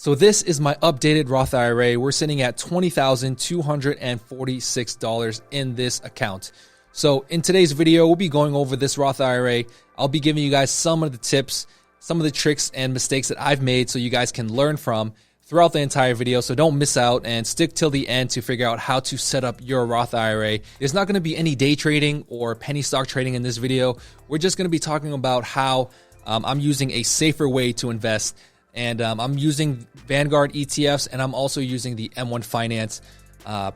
So this is my updated Roth IRA. We're sitting at $20,246 in this account. So in today's video, we'll be going over this Roth IRA. I'll be giving you guys some of the tips, some of the tricks and mistakes that I've made so you guys can learn from throughout the entire video. So don't miss out and stick till the end to figure out how to set up your Roth IRA. There's not going to be any day trading or penny stock trading in this video. We're just going to be talking about how I'm using a safer way to invest. And I'm using Vanguard ETFs, and I'm also using the M1 Finance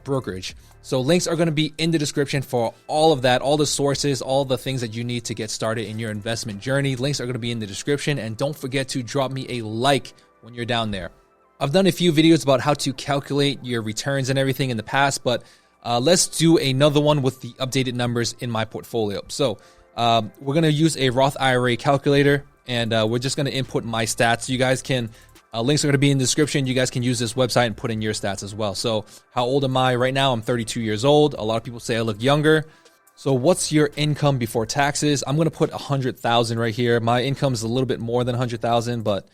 brokerage. So links are going to be in the description for all of that, all the sources, all the things that you need to get started in your investment journey. Links are going to be in the description, and don't forget to drop me a like when you're down there. I've done a few videos about how to calculate your returns and everything in the past, but let's do another one with the updated numbers in my portfolio. So we're going to use a Roth IRA calculator. And we're just going to input my stats. You guys can, links are going to be in the description. You guys can use this website and put in your stats as well. So how old am I right now? I'm 32 years old. A lot of people say I look younger. So what's your income before taxes? I'm going to put 100,000 right here. My income is a little bit more than 100,000, but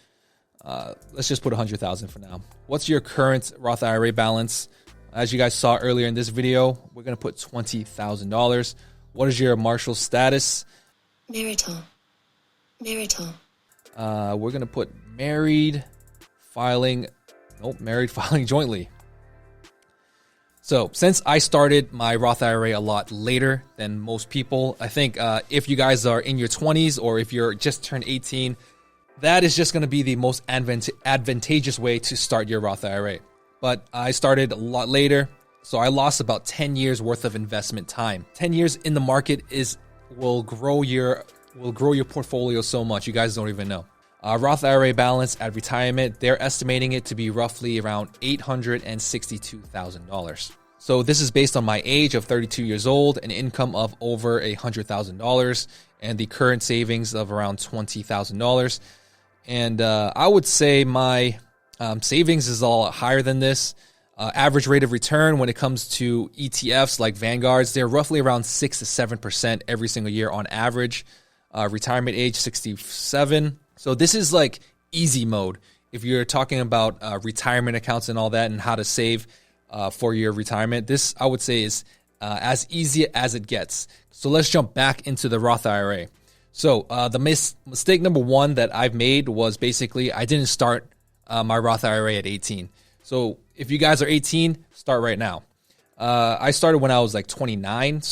let's just put 100,000 for now. What's your current Roth IRA balance? As you guys saw earlier in this video, we're going to put $20,000. What is your marital status? Marital. We're going to put married filing jointly. So since I started my Roth IRA a lot later than most people, I think if you guys are in your 20s or if you're just turned 18, that is just going to be the most advantageous way to start your Roth IRA. But I started a lot later, so I lost about 10 years worth of investment time. 10 years in the market will grow your portfolio so much, you guys don't even know. Roth IRA balance at retirement, they're estimating it to be roughly around $862,000. So this is based on my age of 32 years old, an income of over $100,000, and the current savings of around $20,000. And I would say my savings is a lot higher than this. Average rate of return when it comes to ETFs like Vanguard's, they're roughly around 6 to 7% every single year on average. Retirement age 67. So this is like easy mode. If you're talking about retirement accounts and all that and how to save for your retirement, this I would say is as easy as it gets. So let's jump back into the Roth IRA. So the mistake number one that I've made was basically I didn't start my Roth IRA at 18. So if you guys are 18, start right now. I started when I was like 29.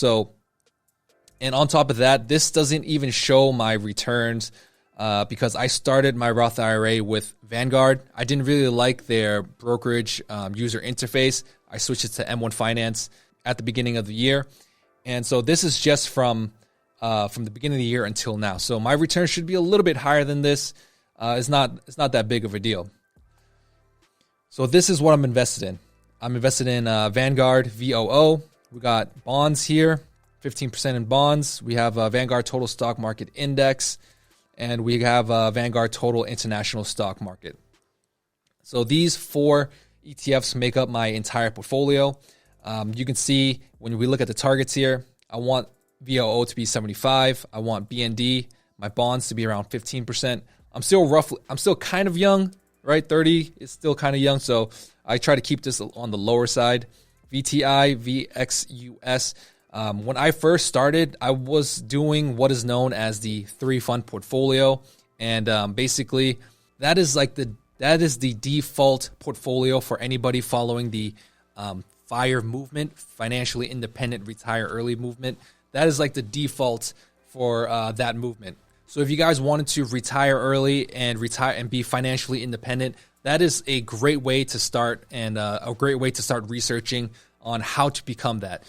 And on top of that, this doesn't even show my returns because I started my Roth IRA with Vanguard. I didn't really like their brokerage user interface. I switched it to M1 Finance at the beginning of the year. And so this is just from the beginning of the year until now. So my return should be a little bit higher than this. It's not that big of a deal. So this is what I'm invested in. I'm invested in Vanguard VOO. We got bonds here. 15% in bonds. We have Vanguard Total Stock Market Index, and we have Vanguard Total International Stock Market. So these four ETFs make up my entire portfolio. You can see when we look at the targets here, I want VOO to be 75. I want BND, my bonds, to be around 15%. I'm still kind of young, right? 30 is still kind of young, so I try to keep this on the lower side. VTI, VXUS. When I first started, I was doing what is known as the 3-fund portfolio, and basically that is the default portfolio for anybody following the FIRE movement, financially independent, retire early movement. That is like the default for that movement. So if you guys wanted to retire early and be financially independent, that is a great way to start and a great way to start researching on how to become that.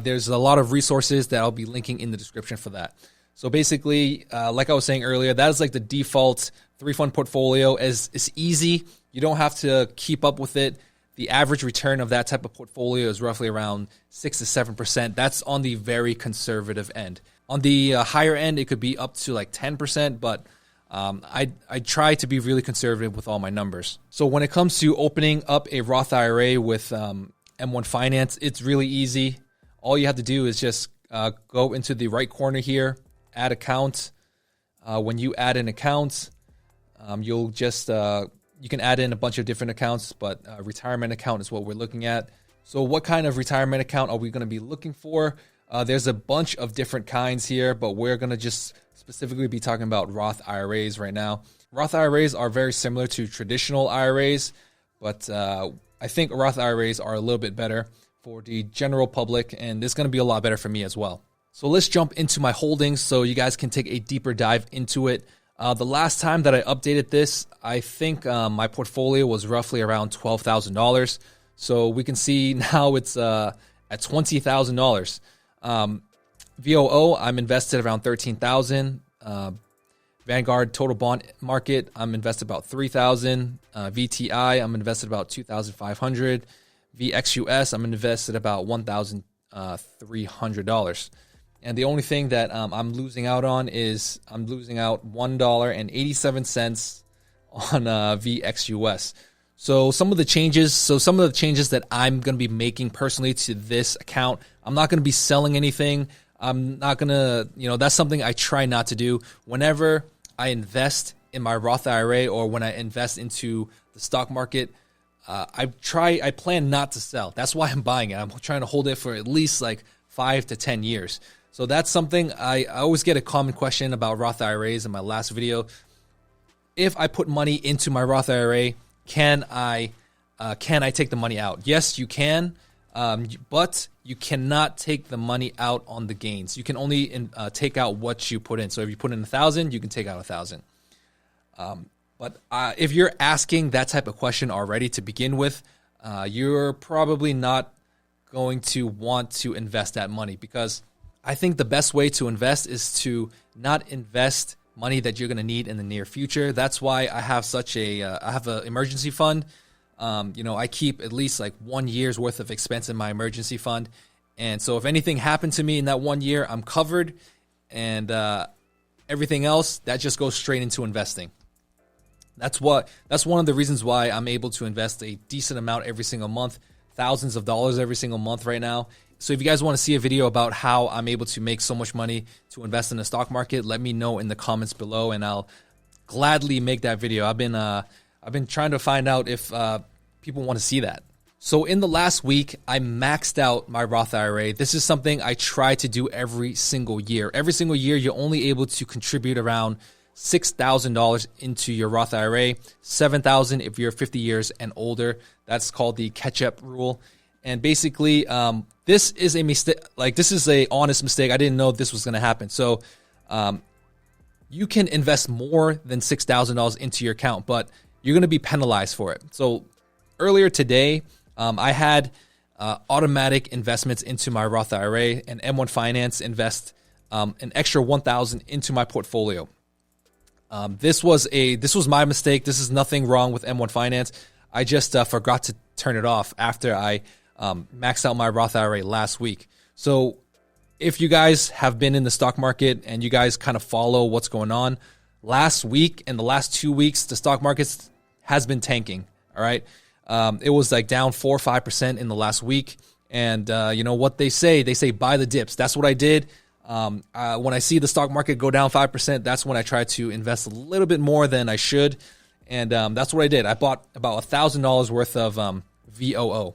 There's a lot of resources that I'll be linking in the description for that. So basically, like I was saying earlier, that is like the default 3-fund portfolio. It's easy. You don't have to keep up with it. The average return of that type of portfolio is roughly around 6 to 7%. That's on the very conservative end. On the higher end, it could be up to like 10%, but I try to be really conservative with all my numbers. So when it comes to opening up a Roth IRA with M1 Finance, it's really easy. All you have to do is just go into the right corner here, add account. When you add an account, you'll just You can add in a bunch of different accounts, but retirement account is what we're looking at. So what kind of retirement account are we going to be looking for? There's a bunch of different kinds here, but we're going to just specifically be talking about Roth IRAs right now. Roth IRAs are very similar to traditional IRAs, but I think Roth IRAs are a little bit better for the general public, and it's going to be a lot better for me as well. So let's jump into my holdings so you guys can take a deeper dive into it. The last time that I updated this, I think my portfolio was roughly around $12,000. So we can see now it's at $20,000. VOO, I'm invested around $13,000. Vanguard Total Bond Market, I'm invested about $3,000. VTI, I'm invested about $2,500. VXUS, I'm invested about $1,300. And the only thing that I'm losing out on is I'm losing out $1.87 on VXUS. So some of the changes that I'm going to be making personally to this account, I'm not going to be selling anything. I'm not going to, that's something I try not to do. Whenever I invest in my Roth IRA or when I invest into the stock market, I plan not to sell. That's why I'm buying it. I'm trying to hold it for at least like 5 to 10 years. So that's something I always get a common question about Roth IRAs in my last video. If I put money into my Roth IRA, can I take the money out? Yes, you can, but you cannot take the money out on the gains. You can only take out what you put in. So if you put in 1,000, you can take out 1,000. But if you're asking that type of question already to begin with, you're probably not going to want to invest that money, because I think the best way to invest is to not invest money that you're going to need in the near future. That's why I have I have an emergency fund. I keep at least like 1 year's worth of expense in my emergency fund. And so if anything happened to me in that 1 year, I'm covered, and everything else, that just goes straight into investing. That's one of the reasons why I'm able to invest a decent amount every single month, thousands of dollars every single month right now. So if you guys want to see a video about how I'm able to make so much money to invest in the stock market, let me know in the comments below, and I'll gladly make that video. I've been trying to find out if people want to see that. So in the last week, I maxed out my Roth IRA. This is something I try to do every single year. Every single year, you're only able to contribute around $6,000 into your Roth IRA, $7,000 if you're 50 years and older. That's called the Ketchup Rule. And basically, this is a mistake. Like, this is a honest mistake. I didn't know this was going to happen. So you can invest more than $6,000 into your account, but you're going to be penalized for it. So earlier today, I had automatic investments into my Roth IRA, and M1 Finance invest an extra $1,000 into my portfolio. This was my mistake. This is nothing wrong with M1 Finance. I just forgot to turn it off after I maxed out my Roth IRA last week. So if you guys have been in the stock market and you guys kind of follow what's going on, last week and the last 2 weeks, the stock market has been tanking. All right. It was like down 4 or 5% in the last week. And you know what they say? They say buy the dips. That's what I did. When I see the stock market go down 5%, that's when I try to invest a little bit more than I should. And that's what I did. I bought about $1,000 worth of VOO.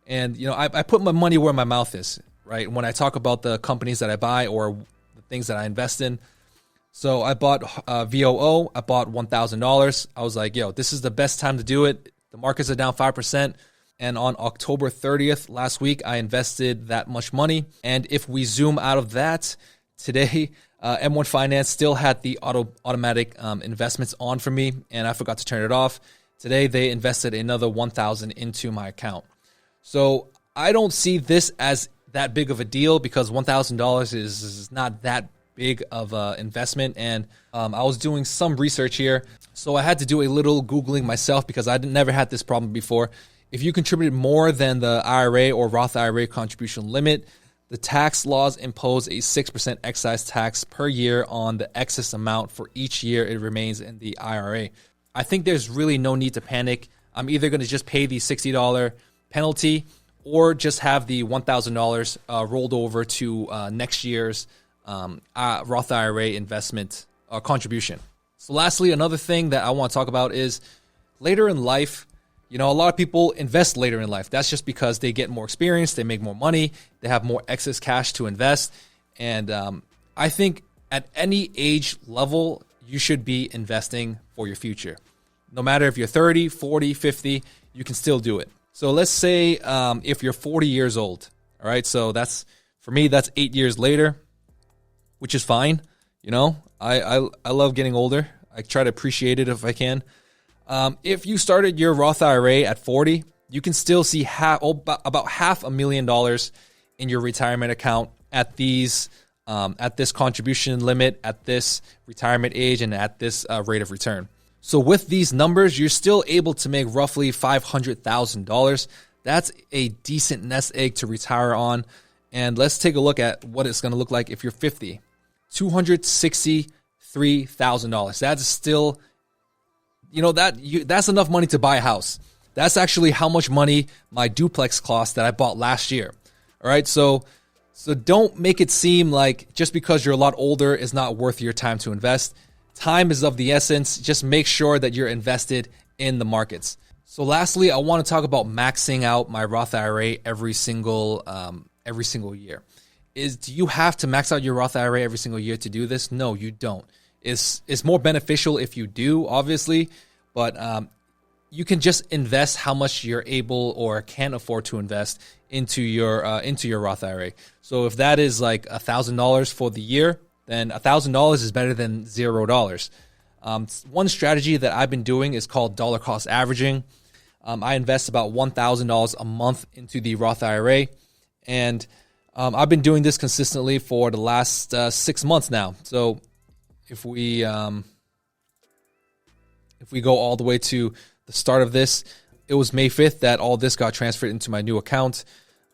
And, I put my money where my mouth is, right? When I talk about the companies that I buy or the things that I invest in. So I bought VOO. I bought $1,000. I was like, this is the best time to do it. The markets are down 5%. And on October 30th last week, I invested that much money. And if we zoom out of that, today, M1 Finance still had the automatic investments on for me, and I forgot to turn it off. Today, they invested another $1,000 into my account. So I don't see this as that big of a deal, because $1,000 is not that big of an investment. And I was doing some research here, so I had to do a little Googling myself, because I never had this problem before. If you contributed more than the IRA or Roth IRA contribution limit, the tax laws impose a 6% excise tax per year on the excess amount for each year it remains in the IRA. I think there's really no need to panic. I'm either going to just pay the $60 penalty or just have the $1,000 rolled over to next year's Roth IRA investment contribution. So lastly, another thing that I want to talk about is later in life, a lot of people invest later in life. That's just because they get more experience, they make more money, they have more excess cash to invest. And I think at any age level, you should be investing for your future. No matter if you're 30, 40, 50, you can still do it. So let's say if you're 40 years old, all right? So for me, that's 8 years later, which is fine. I love getting older. I try to appreciate it if I can. If you started your Roth IRA at 40, you can still see about $500,000 in your retirement account at this contribution limit, at this retirement age, and at this rate of return. So with these numbers, you're still able to make roughly $500,000. That's a decent nest egg to retire on. And let's take a look at what it's going to look like if you're 50. $263,000. That's still, that's enough money to buy a house. That's actually how much money my duplex cost that I bought last year. All right, so don't make it seem like just because you're a lot older is not worth your time to invest. Time is of the essence. Just make sure that you're invested in the markets. So lastly, I want to talk about maxing out my Roth IRA every single year. Do you have to max out your Roth IRA every single year to do this? No, you don't. It's more beneficial if you do, obviously, but you can just invest how much you're able or can afford to invest into your Roth IRA. So if that is like $1,000 for the year, then $1,000 is better than $0. One strategy that I've been doing is called dollar cost averaging. I invest about $1,000 a month into the Roth IRA, and I've been doing this consistently for the last 6 months now. So if we go all the way to the start of this, it was May 5th that all this got transferred into my new account.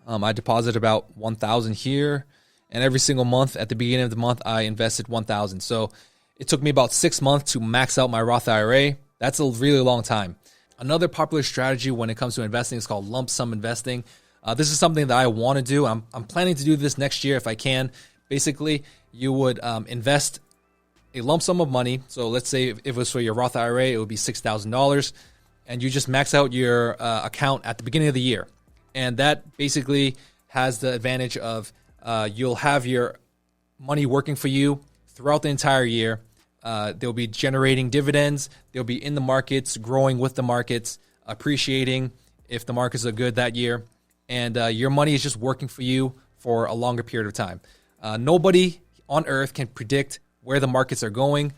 I deposited about $1,000 here, and every single month at the beginning of the month, I invested $1,000. So it took me about 6 months to max out my Roth IRA. That's a really long time. Another popular strategy when it comes to investing is called lump sum investing. This is something that I want to do. I'm planning to do this next year if I can. Basically, you would invest a lump sum of money. So let's say if it was for your Roth IRA, it would be $6,000. And you just max out your account at the beginning of the year. And that basically has the advantage of you'll have your money working for you throughout the entire year. They'll be generating dividends. They'll be in the markets, growing with the markets, appreciating if the markets are good that year. And your money is just working for you for a longer period of time. Nobody on earth can predict where the markets are going,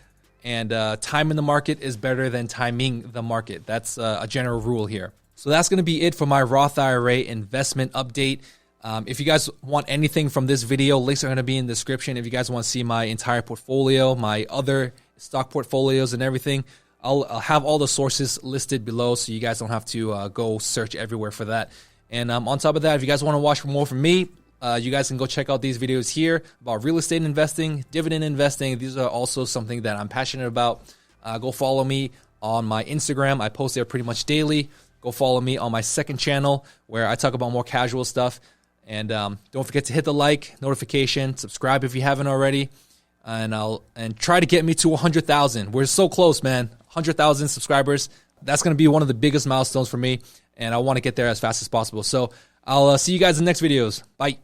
and time in the market is better than timing the market. That's a general rule here. So that's going to be it for my Roth IRA investment update. If you guys want anything from this video, links are going to be in the description. If you guys want to see my entire portfolio, my other stock portfolios and everything, I'll have all the sources listed below so you guys don't have to go search everywhere for that. And on top of that, if you guys want to watch more from me, you guys can go check out these videos here about real estate investing, dividend investing. These are also something that I'm passionate about. Go follow me on my Instagram. I post there pretty much daily. Go follow me on my second channel where I talk about more casual stuff. And don't forget to hit the like, notification, subscribe if you haven't already. And try to get me to 100,000. We're so close, man. 100,000 subscribers. That's going to be one of the biggest milestones for me. And I want to get there as fast as possible. So I'll see you guys in the next videos. Bye.